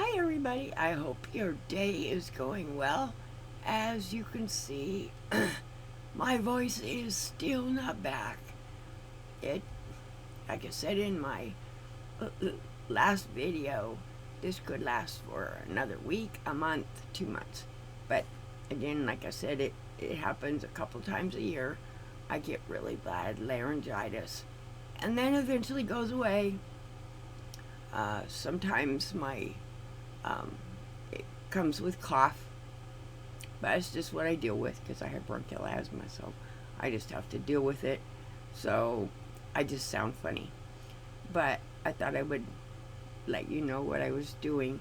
Hi everybody, I hope your day is going well. As you can see, my voice is still not back. It, like I said in my last video, this could last for another week, a month, 2 months. But again, like I said, it happens a couple times a year. I get really bad laryngitis and then eventually goes away. Sometimes um, it comes with cough, but it's just what I deal with because I have bronchial asthma, so I just have to deal with it. So I just sound funny. But I thought I would let you know what I was doing,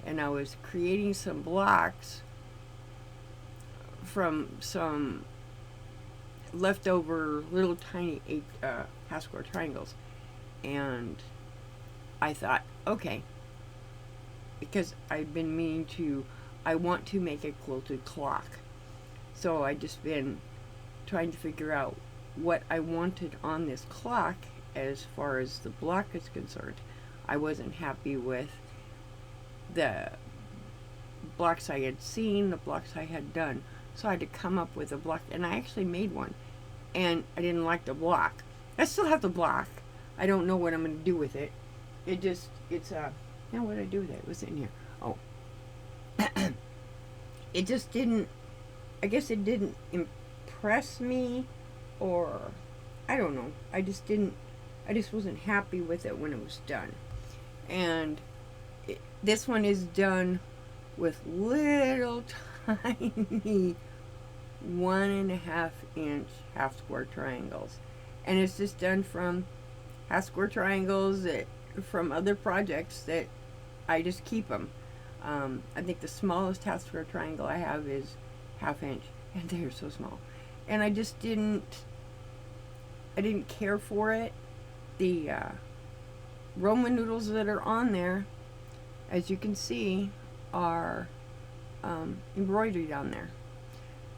and I was creating some blocks from some leftover little tiny half square triangles, and I thought, okay, because I've been meaning to, I want to make a quilted clock. So I just been trying to figure out what I wanted on this clock as far as the block is concerned. I wasn't happy with the blocks I had seen, the blocks I had done. So I had to come up with a block, and I actually made one. And I didn't like the block. I still have the block. I don't know what I'm going to do with it. It's now what did I do with it? It was in here. Oh, it just didn't, I guess it didn't impress me, or I don't know. I just wasn't happy with it when it was done. And this one is done with little tiny 1.5 inch half square triangles. And it's just done from half square triangles from other projects that I just keep them. I think the smallest half square triangle I have is 1/2 inch, and they're so small. And I just I didn't care for it. The Roman noodles that are on there, as you can see, are embroidered on there.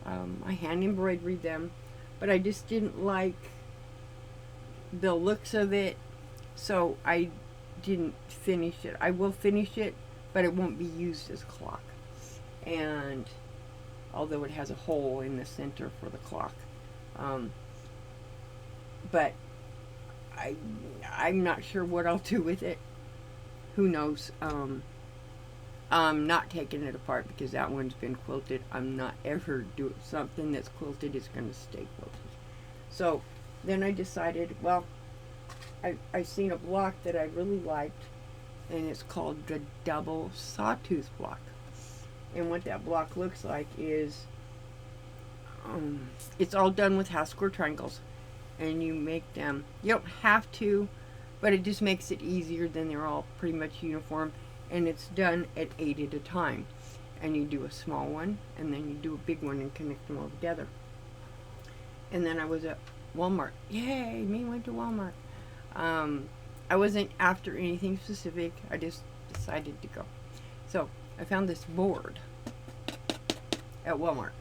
I hand embroidered them, but I just didn't like the looks of it, so I didn't finish it. I will finish it, but it won't be used as a clock. And although it has a hole in the center for the clock, but I'm not sure what I'll do with it. Who knows? I'm not taking it apart because that one's been quilted. I'm not ever doing something that's quilted is going to stay quilted. So then I decided, well, I seen a block that I really liked, and it's called the double sawtooth block. And what that block looks like is, it's all done with half square triangles, and you make them. You don't have to, but it just makes it easier. Then they're all pretty much uniform, and it's done at 8 at a time. And you do a small one, and then you do a big one, and connect them all together. And then I was at Walmart. Yay! Me went to Walmart. I wasn't after anything specific. I just decided to go. So I found this board at Walmart.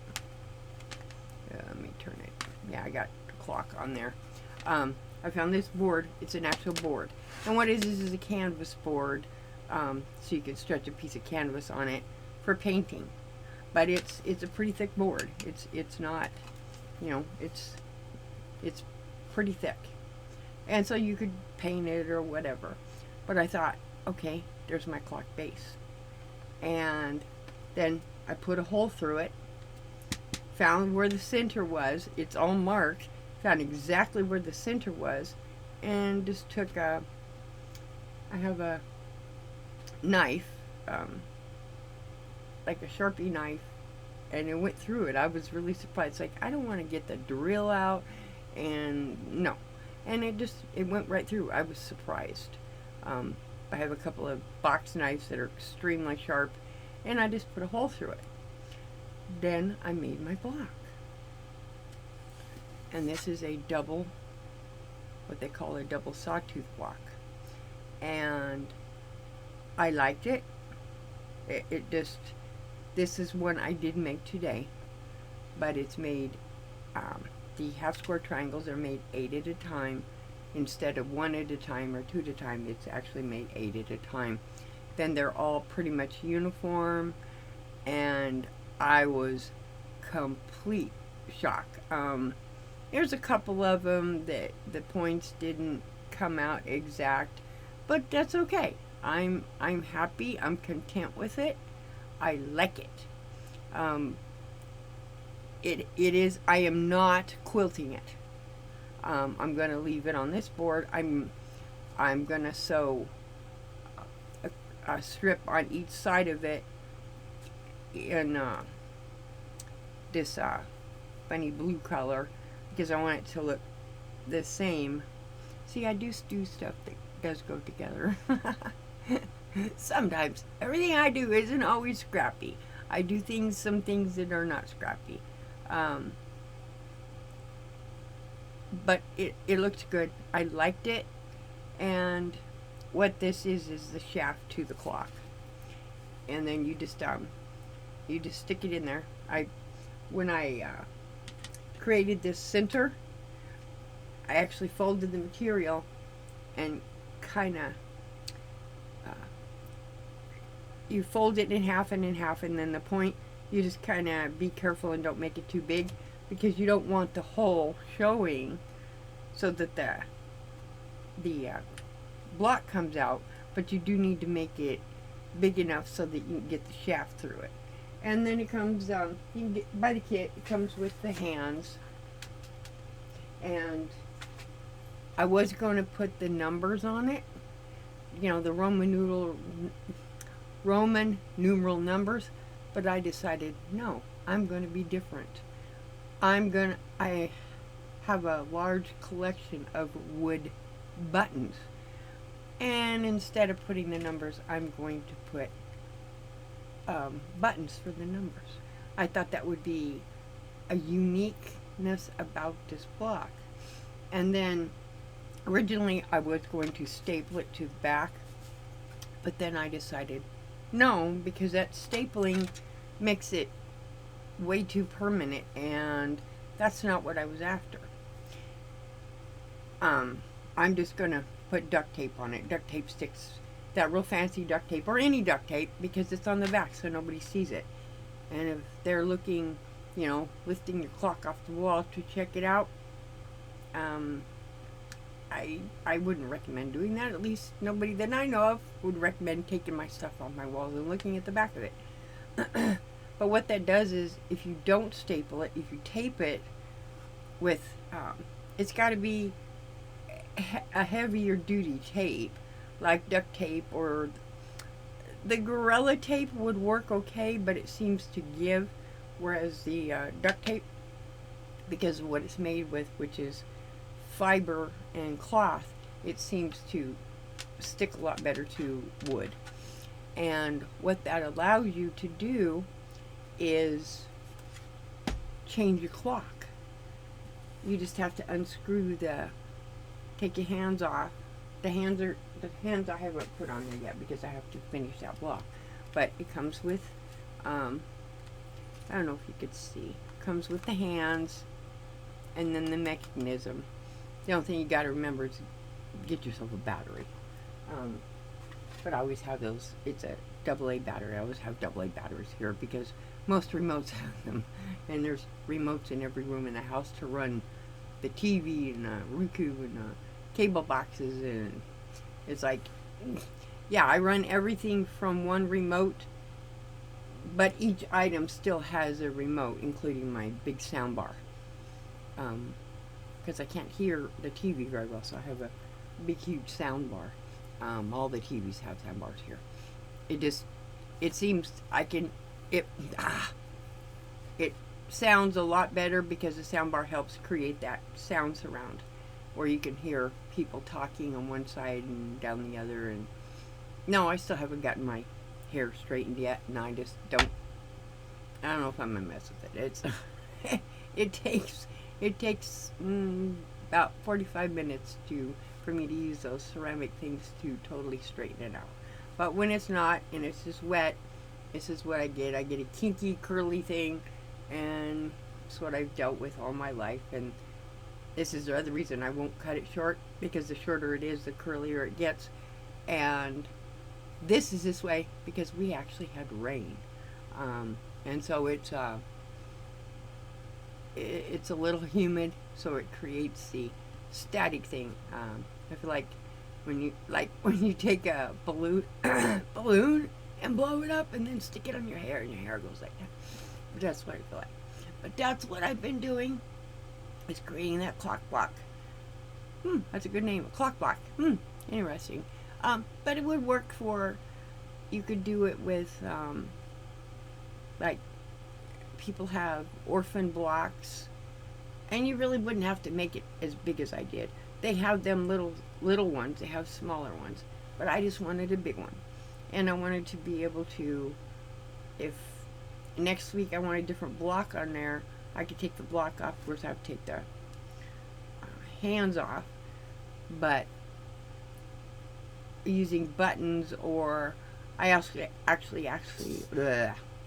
Let me turn it. Yeah, I got the clock on there. I found this board. It's an actual board. And what it is a canvas board. So you can stretch a piece of canvas on it for painting. But it's a pretty thick board. It's not, it's pretty thick. And so you could paint it or whatever. But I thought, okay, there's my clock base. And then I put a hole through it, found where the center was. It's all marked. Found exactly where the center was, and just took I have a knife, like a Sharpie knife, and it went through it. I was really surprised. Like, I don't want to get the drill out, and no. And it went right through. I was surprised. I have a couple of box knives that are extremely sharp, and I just put a hole through it. Then I made my block. And this is a what they call a double sawtooth block. And I liked it. This is one I did make today, but it's made, the half square triangles are made 8 at a time instead of 1 at a time or 2 at a time. It's actually made 8 at a time then they're all pretty much uniform, and I was complete shock. There's a couple of them that the points didn't come out exact, but that's okay. I'm happy. I'm content with it. I like it. It is. I am not quilting it. I'm gonna leave it on this board. I'm gonna sew a strip on each side of it in this funny blue color because I want it to look the same. See, I do stuff that does go together. Sometimes. Everything I do isn't always scrappy. I do some things that are not scrappy. But it looked good. I liked it. And what this is the shaft to the clock. And then you just stick it in there. When I created this center, I actually folded the material and kind of you fold it in half and in half, and then the point you just kind of be careful and don't make it too big because you don't want the hole showing so that the block comes out, but you do need to make it big enough so that you can get the shaft through it. And then it comes you can get by the kit. It comes with the hands, and I was going to put the numbers on it, you know, the Roman numeral numbers, but I decided no, I'm going to be different. I have a large collection of wood buttons, and instead of putting the numbers, I'm going to put buttons for the numbers. I thought that would be a uniqueness about this block. And then originally I was going to staple it to the back, but then I decided no, because that stapling makes it way too permanent, and that's not what I was after. I'm just gonna put duct tape on it. Duct tape sticks, that real fancy duct tape, or any duct tape, because it's on the back so nobody sees it. And if they're looking, you know, lifting your clock off the wall to check it out, I wouldn't recommend doing that. At least nobody that I know of would recommend taking my stuff off my walls and looking at the back of it. But what that does is, if you don't staple it, if you tape it with, it's got to be a heavier duty tape, like duct tape, or the Gorilla tape would work okay, but it seems to give, whereas the duct tape, because of what it's made with, which is fiber and cloth, it seems to stick a lot better to wood. And what that allows you to do is change your clock. You just have to unscrew take your hands off. The hands I haven't put on there yet because I have to finish that block. But it comes with, I don't know if you could see, it comes with the hands and then the mechanism. The only thing you got to remember is get yourself a battery. But I always have those. It's a AA battery. I always have AA batteries here because most remotes have them. And there's remotes in every room in the house to run the TV and Roku and cable boxes. And it's like, yeah, I run everything from one remote, but each item still has a remote, including my big sound bar. Because I can't hear the TV very well, so I have a big, huge sound bar. All the TVs have sound bars here. It seems it sounds a lot better because the sound bar helps create that sound surround, where you can hear people talking on one side and down the other. And no, I still haven't gotten my hair straightened yet, and I don't know if I'm gonna mess with it. It takes about 45 minutes for me to use those ceramic things to totally straighten it out. But when it's not and it's just wet, this is what I get. I get a kinky, curly thing, and it's what I've dealt with all my life. And this is the other reason I won't cut it short, because the shorter it is, the curlier it gets. And This is this way because we actually had rain, and so it's a little humid, so it creates the static thing. I feel like when you take a balloon balloon and blow it up and then stick it on your hair and your hair goes like that. But that's what I feel like. But that's what I've been doing, is creating that clock block. That's a good name, a clock block. Interesting. But it would work for, you could do it with, like, people have orphan blocks, and you really wouldn't have to make it as big as I did. They have them little ones, they have smaller ones, but I just wanted a big one. And I wanted to be able to, if next week I want a different block on there, I could take the block off. Of course, I have to take the hands off, but using buttons, or I actually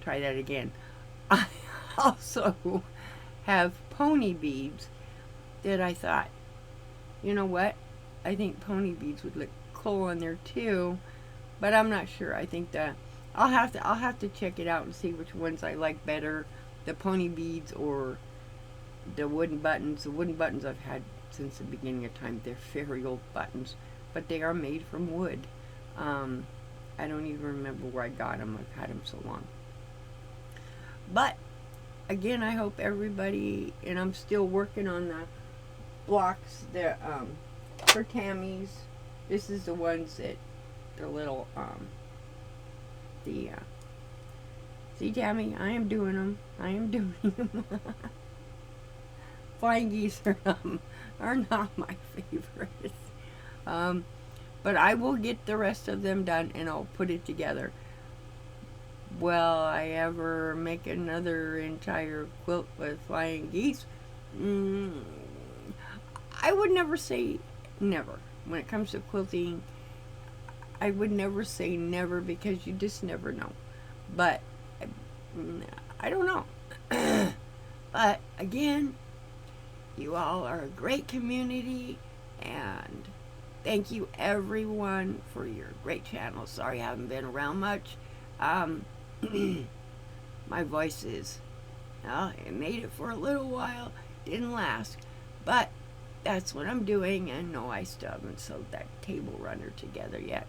try that again. I also have pony beads that I thought, you know what? I think pony beads would look cool on there too, but I'm not sure. I think that I'll have to check it out and see which ones I like better, the pony beads or the wooden buttons. The wooden buttons I've had since the beginning of time. They're very old buttons, but they are made from wood. I don't even remember where I got them. I've had them so long. But again, I hope everybody, and I'm still working on the blocks that for Tammy's. This is the ones that the little see, Tammy, I am doing them. I am doing them. Flying geese are not my favorites. But I will get the rest of them done and I'll put it together. Will I ever make another entire quilt with flying geese? I would never say never. When it comes to quilting, I would never say never, because you just never know. But I don't know. But again, you all are a great community, and thank you everyone for your great channel. Sorry I haven't been around much. My voice is, it made it for a little while, didn't last, but that's what I'm doing. And no, I still haven't sewed that table runner together yet.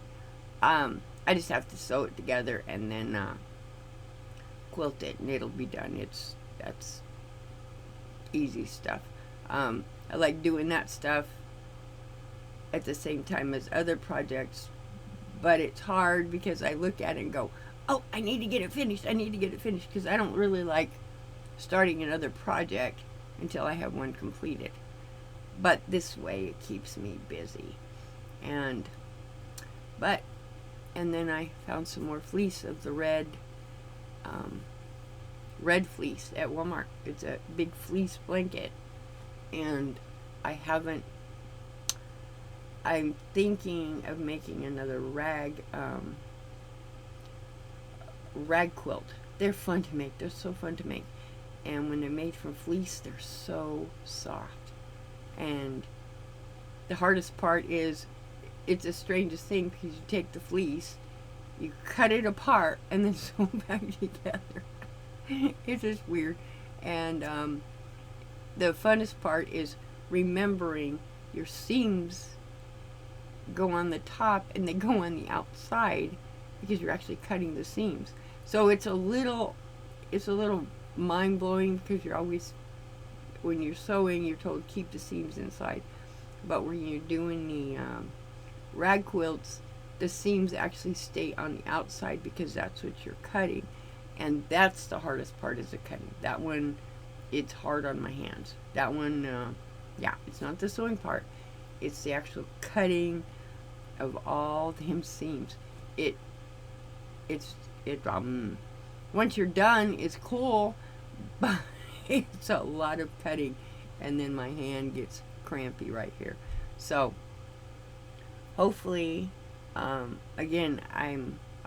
I just have to sew it together and then quilt it, and it'll be done. That's easy stuff. I like doing that stuff at the same time as other projects, but it's hard because I look at it and go, oh, I need to get it finished, because I don't really like starting another project until I have one completed. But this way it keeps me busy. And then I found some more fleece of the red fleece at Walmart. It's a big fleece blanket, and I'm thinking of making another rag quilt. They're fun to make. They're so fun to make. And when they're made from fleece, they're so soft. And the hardest part is, it's the strangest thing, because you take the fleece, you cut it apart, and then sew it back together. It's just weird. And the funnest part is remembering your seams go on the top and they go on the outside, because you're actually cutting the seams. So it's a little mind-blowing, because you're always, when you're sewing, you're told keep the seams inside. But when you're doing the rag quilts, the seams actually stay on the outside, because that's what you're cutting. And that's the hardest part, is the cutting. That one, it's hard on my hands. That one, it's not the sewing part. It's the actual cutting of all them seams. Once you're done, it's cool, but it's a lot of cutting, and then my hand gets crampy right here. So hopefully, again, I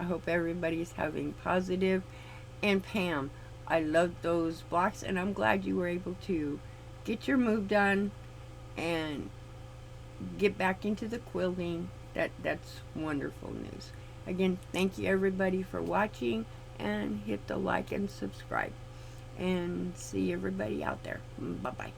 hope everybody's having positive. And Pam, I love those blocks, and I'm glad you were able to get your move done and get back into the quilting. That's wonderful news. Again, thank you everybody for watching, and hit the like and subscribe. And see everybody out there. Bye-bye.